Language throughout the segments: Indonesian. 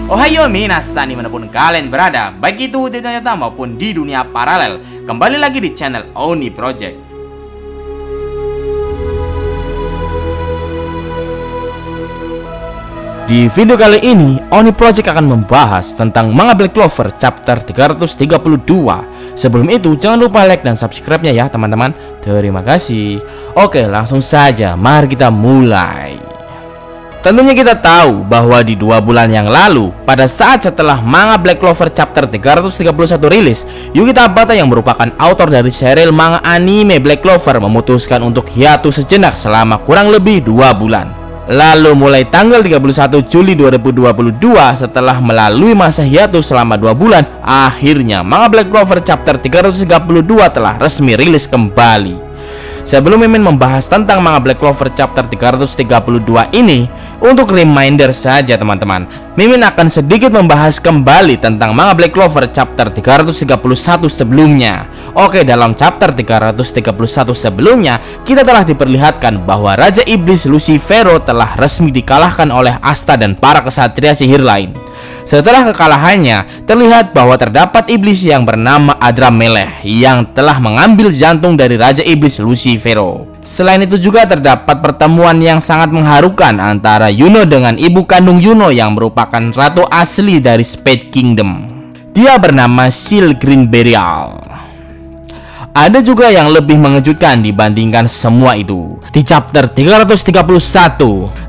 Ohayo minasan dimanapun kalian berada, baik itu di dunia nyata maupun di dunia paralel. Kembali lagi di channel Oni Project. Di video kali ini, Oni Project akan membahas tentang manga Black Clover chapter 332. Sebelum itu, jangan lupa like dan subscribe-nya ya teman-teman. Terima kasih. Oke, langsung saja, mari kita mulai. Tentunya kita tahu bahwa di 2 bulan yang lalu, pada saat setelah manga Black Clover chapter 331 rilis, Yuki Tabata yang merupakan author dari serial manga anime Black Clover memutuskan untuk hiatus sejenak selama kurang lebih 2 bulan. Lalu mulai tanggal 31 Juli 2022, setelah melalui masa hiatus selama 2 bulan, akhirnya manga Black Clover chapter 332 telah resmi rilis kembali. Sebelum Mimin membahas tentang manga Black Clover chapter 332 ini, untuk reminder saja teman-teman, Mimin akan sedikit membahas kembali tentang manga Black Clover chapter 331 sebelumnya. Oke, dalam chapter 331 sebelumnya, kita telah diperlihatkan bahwa Raja Iblis Lucifero telah resmi dikalahkan oleh Asta dan para kesatria sihir lain. Setelah kekalahannya, terlihat bahwa terdapat iblis yang bernama Adramelech yang telah mengambil jantung dari Raja Iblis Lucifero. Selain itu juga terdapat pertemuan yang sangat mengharukan antara Yuno dengan ibu kandung Yuno yang merupakan ratu asli dari Spade Kingdom. Dia bernama Seal Green Burial. Ada juga yang lebih mengejutkan dibandingkan semua itu. Di chapter 331,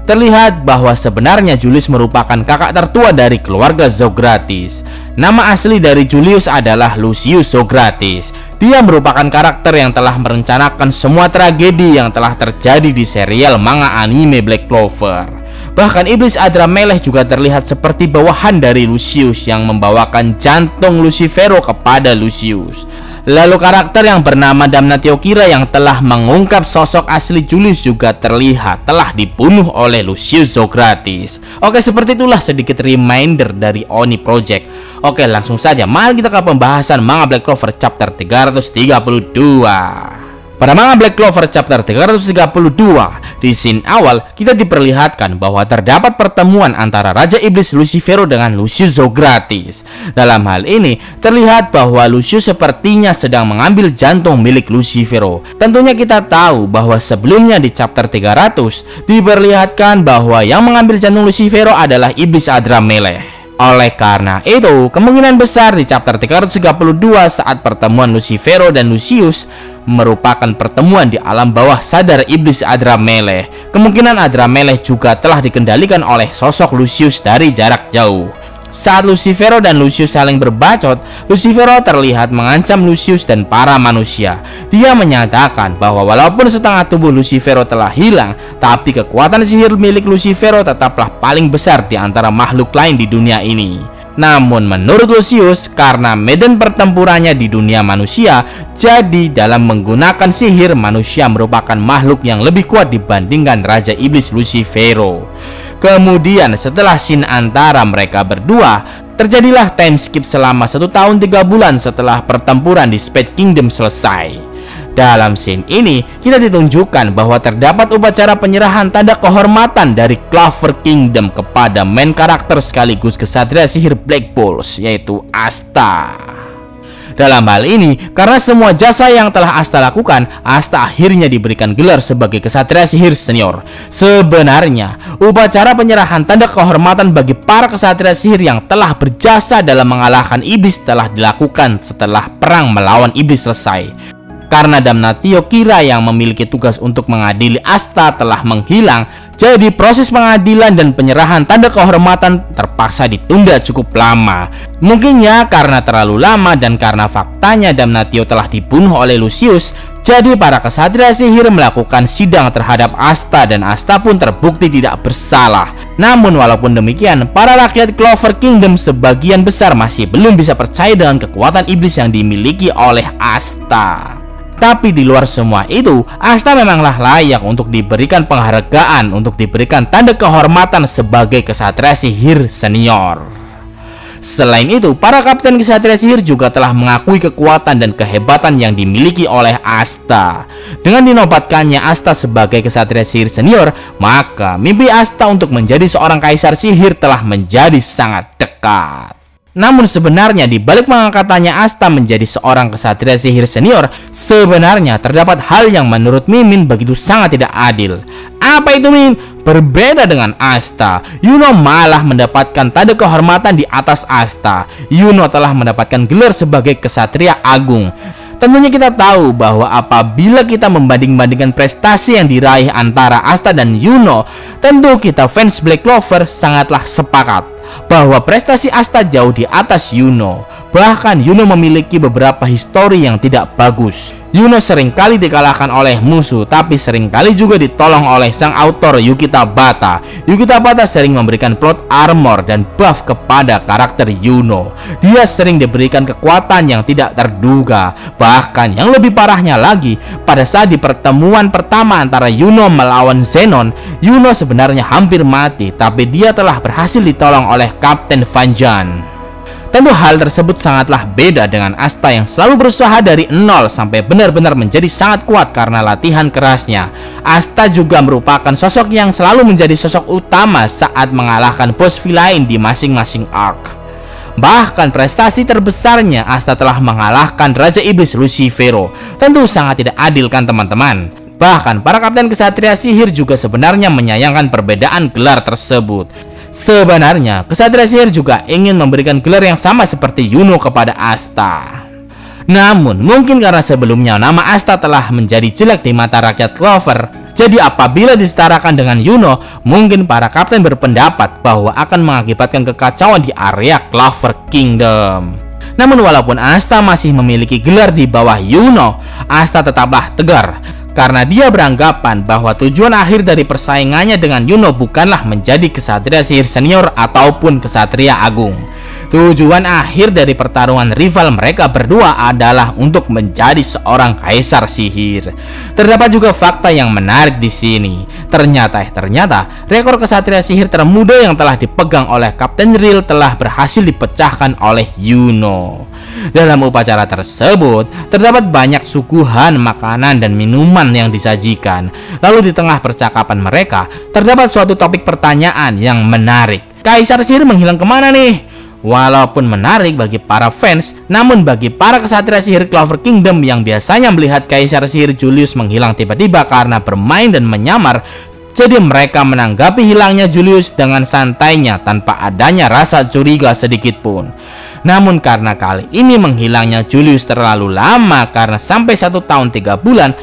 terlihat bahwa sebenarnya Julius merupakan kakak tertua dari keluarga Zogratis. Nama asli dari Julius adalah Lucius Zogratis. Dia merupakan karakter yang telah merencanakan semua tragedi yang telah terjadi di serial manga anime Black Clover. Bahkan iblis Adramelech juga terlihat seperti bawahan dari Lucius yang membawakan jantung Lucifero kepada Lucius. Lalu karakter yang bernama Damnatio Kira yang telah mengungkap sosok asli Julius juga terlihat telah dibunuh oleh Lucius Zogratis. Oke, seperti itulah sedikit reminder dari Oni Project. Oke, langsung saja mari kita ke pembahasan manga Black Clover chapter 332. Pada manga Black Clover chapter 332, di scene awal kita diperlihatkan bahwa terdapat pertemuan antara Raja Iblis Lucifero dengan Lucius Zogratis. Dalam hal ini, terlihat bahwa Lucius sepertinya sedang mengambil jantung milik Lucifero. Tentunya kita tahu bahwa sebelumnya di chapter 300 diperlihatkan bahwa yang mengambil jantung Lucifero adalah Iblis Adramelech. Oleh karena itu, kemungkinan besar di chapter 332 saat pertemuan Lucifero dan Lucius merupakan pertemuan di alam bawah sadar Iblis Adramelech. Kemungkinan Adramelech juga telah dikendalikan oleh sosok Lucius dari jarak jauh. Saat Lucifero dan Lucius saling berbacot, Lucifero terlihat mengancam Lucius dan para manusia. Dia menyatakan bahwa walaupun setengah tubuh Lucifero telah hilang, tapi kekuatan sihir milik Lucifero tetaplah paling besar di antara makhluk lain di dunia ini. Namun menurut Lucius, karena medan pertempurannya di dunia manusia, jadi dalam menggunakan sihir, manusia merupakan makhluk yang lebih kuat dibandingkan Raja Iblis Lucifero. Kemudian setelah scene antara mereka berdua, terjadilah time skip selama 1 tahun 3 bulan setelah pertempuran di Spade Kingdom selesai. Dalam scene ini, kita ditunjukkan bahwa terdapat upacara penyerahan tanda kehormatan dari Clover Kingdom kepada main karakter sekaligus kesatria sihir Black Balls, yaitu Asta. Dalam hal ini, karena semua jasa yang telah Asta lakukan, Asta akhirnya diberikan gelar sebagai kesatria sihir senior. Sebenarnya, upacara penyerahan tanda kehormatan bagi para kesatria sihir yang telah berjasa dalam mengalahkan iblis telah dilakukan setelah perang melawan iblis selesai. Karena Damnatio Kira yang memiliki tugas untuk mengadili Asta telah menghilang, jadi proses pengadilan dan penyerahan tanda kehormatan terpaksa ditunda cukup lama. Mungkinnya karena terlalu lama dan karena faktanya Damnatio telah dibunuh oleh Lucius, jadi para kesatria sihir melakukan sidang terhadap Asta dan Asta pun terbukti tidak bersalah. Namun walaupun demikian, para rakyat Clover Kingdom sebagian besar masih belum bisa percaya dengan kekuatan iblis yang dimiliki oleh Asta. Tapi di luar semua itu, Asta memanglah layak untuk diberikan penghargaan, untuk diberikan tanda kehormatan sebagai kesatria sihir senior. Selain itu, para kapten kesatria sihir juga telah mengakui kekuatan dan kehebatan yang dimiliki oleh Asta. Dengan dinobatkannya Asta sebagai kesatria sihir senior, maka mimpi Asta untuk menjadi seorang kaisar sihir telah menjadi sangat dekat. Namun sebenarnya di balik pengangkatannya Asta menjadi seorang kesatria sihir senior, sebenarnya terdapat hal yang menurut Mimin begitu sangat tidak adil. Apa itu, Min? Berbeda dengan Asta, Yuno malah mendapatkan tanda kehormatan di atas Asta. Yuno telah mendapatkan gelar sebagai kesatria agung. Tentunya kita tahu bahwa apabila kita membanding-bandingkan prestasi yang diraih antara Asta dan Yuno, tentu kita fans Black Clover sangatlah sepakat bahwa prestasi Asta jauh di atas Yuno. Bahkan Yuno memiliki beberapa histori yang tidak bagus. Yuno seringkali dikalahkan oleh musuh, tapi seringkali juga ditolong oleh sang autor Yuki Tabata. Yuki Tabata sering memberikan plot armor dan buff kepada karakter Yuno. Dia sering diberikan kekuatan yang tidak terduga. Bahkan yang lebih parahnya lagi, pada saat di pertemuan pertama antara Yuno melawan Zenon, Yuno sebenarnya hampir mati, tapi dia telah berhasil ditolong oleh Kapten Vanjan. Tentu hal tersebut sangatlah beda dengan Asta yang selalu berusaha dari nol sampai benar-benar menjadi sangat kuat karena latihan kerasnya. Asta juga merupakan sosok yang selalu menjadi sosok utama saat mengalahkan bos villain di masing-masing arc. Bahkan prestasi terbesarnya Asta telah mengalahkan Raja Iblis Lucifero. Tentu sangat tidak adil kan teman-teman? Bahkan para kapten kesatria sihir juga sebenarnya menyayangkan perbedaan gelar tersebut. Sebenarnya, kesatria sihir juga ingin memberikan gelar yang sama seperti Yuno kepada Asta. Namun, mungkin karena sebelumnya nama Asta telah menjadi jelek di mata rakyat Clover, jadi apabila disetarakan dengan Yuno, mungkin para kapten berpendapat bahwa akan mengakibatkan kekacauan di area Clover Kingdom. Namun walaupun Asta masih memiliki gelar di bawah Yuno, Asta tetaplah tegar. Karena dia beranggapan bahwa tujuan akhir dari persaingannya dengan Yuno bukanlah menjadi kesatria sihir senior ataupun kesatria agung. Tujuan akhir dari pertarungan rival mereka berdua adalah untuk menjadi seorang kaisar sihir. Terdapat juga fakta yang menarik di sini. Ternyata rekor kesatria sihir termuda yang telah dipegang oleh Kapten Real telah berhasil dipecahkan oleh Yuno. Dalam upacara tersebut, terdapat banyak suguhan makanan dan minuman yang disajikan. Lalu di tengah percakapan mereka, terdapat suatu topik pertanyaan yang menarik. Kaisar sihir menghilang kemana nih? Walaupun menarik bagi para fans, namun bagi para kesatria sihir Clover Kingdom yang biasanya melihat Kaisar sihir Julius menghilang tiba-tiba karena bermain dan menyamar, jadi mereka menanggapi hilangnya Julius dengan santainya tanpa adanya rasa curiga sedikit pun. Namun karena kali ini menghilangnya Julius terlalu lama karena sampai 1 tahun 3 bulan,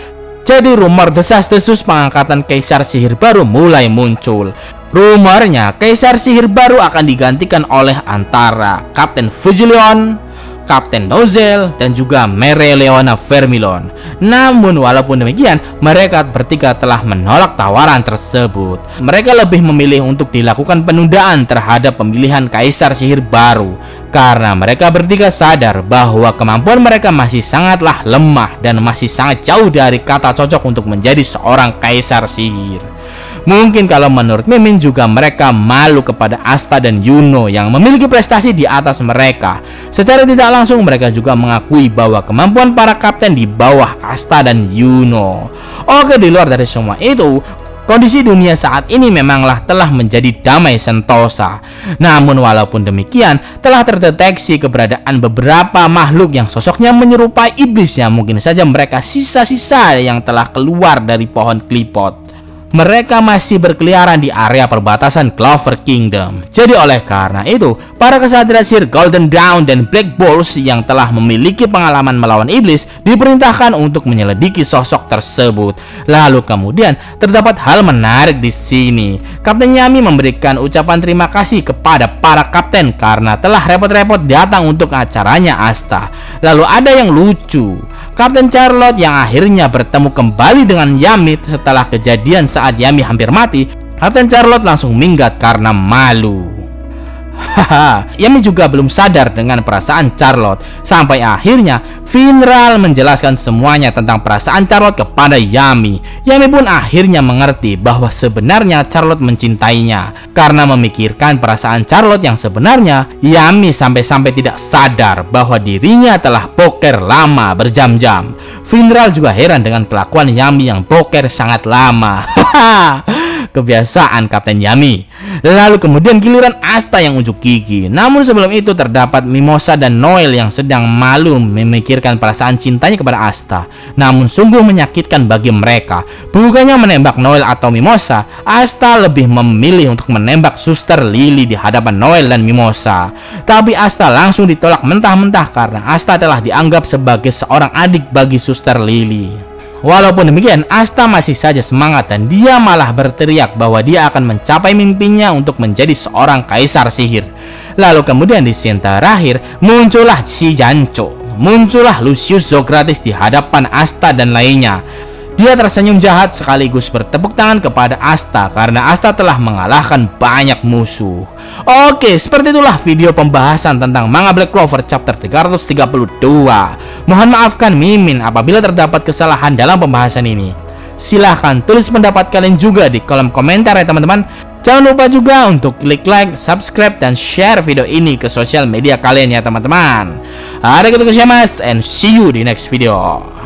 jadi rumor desas-desus pengangkatan Kaisar sihir baru mulai muncul. Rumornya Kaisar sihir baru akan digantikan oleh antara Kapten Fujilion, Kapten Nozel, dan juga Mereleona Vermilon. Namun walaupun demikian, mereka bertiga telah menolak tawaran tersebut. Mereka lebih memilih untuk dilakukan penundaan terhadap pemilihan Kaisar sihir baru, karena mereka bertiga sadar bahwa kemampuan mereka masih sangatlah lemah dan masih sangat jauh dari kata cocok untuk menjadi seorang Kaisar sihir. Mungkin kalau menurut Mimin juga mereka malu kepada Asta dan Yuno yang memiliki prestasi di atas mereka. Secara tidak langsung mereka juga mengakui bahwa kemampuan para kapten di bawah Asta dan Yuno. Oke, di luar dari semua itu, kondisi dunia saat ini memanglah telah menjadi damai sentosa. Namun walaupun demikian, telah terdeteksi keberadaan beberapa makhluk yang sosoknya menyerupai iblis yang mungkin saja mereka sisa-sisa yang telah keluar dari pohon klipot. Mereka masih berkeliaran di area perbatasan Clover Kingdom. Jadi oleh karena itu, para kesatria sihir Golden Dawn dan Black Balls yang telah memiliki pengalaman melawan iblis diperintahkan untuk menyelidiki sosok tersebut. Lalu kemudian terdapat hal menarik di sini. Kapten Yami memberikan ucapan terima kasih kepada para kapten karena telah repot-repot datang untuk acaranya Asta. Lalu ada yang lucu. Kapten Charlotte yang akhirnya bertemu kembali dengan Yami setelah kejadian saat Yami hampir mati. Kapten Charlotte langsung minggat karena malu. Haha, Yami juga belum sadar dengan perasaan Charlotte. Sampai akhirnya Finral menjelaskan semuanya tentang perasaan Charlotte kepada Yami. Yami pun akhirnya mengerti bahwa sebenarnya Charlotte mencintainya. Karena memikirkan perasaan Charlotte yang sebenarnya, Yami sampai-sampai tidak sadar bahwa dirinya telah poker lama berjam-jam. Finral juga heran dengan kelakuan Yami yang poker sangat lama. Kebiasaan Kapten Yami. Lalu kemudian giliran Asta yang unjuk gigi. Namun sebelum itu terdapat Mimosa dan Noel yang sedang malu memikirkan perasaan cintanya kepada Asta. Namun sungguh menyakitkan bagi mereka. Bukannya menembak Noel atau Mimosa, Asta lebih memilih untuk menembak Suster Lily di hadapan Noel dan Mimosa. Tapi Asta langsung ditolak mentah-mentah karena Asta telah dianggap sebagai seorang adik bagi Suster Lily. Walaupun demikian, Asta masih saja semangat dan dia malah berteriak bahwa dia akan mencapai mimpinya untuk menjadi seorang kaisar sihir. Lalu kemudian di scene terakhir, muncullah si Janco. Muncullah Lucius Zogratius di hadapan Asta dan lainnya. Dia tersenyum jahat sekaligus bertepuk tangan kepada Asta karena Asta telah mengalahkan banyak musuh. Oke, seperti itulah video pembahasan tentang manga Black Clover chapter 332. Mohon maafkan Mimin apabila terdapat kesalahan dalam pembahasan ini. Silahkan tulis pendapat kalian juga di kolom komentar ya teman-teman. Jangan lupa juga untuk klik like, subscribe, dan share video ini ke sosial media kalian ya teman-teman. Arigatou gozaimasu and see you di next video.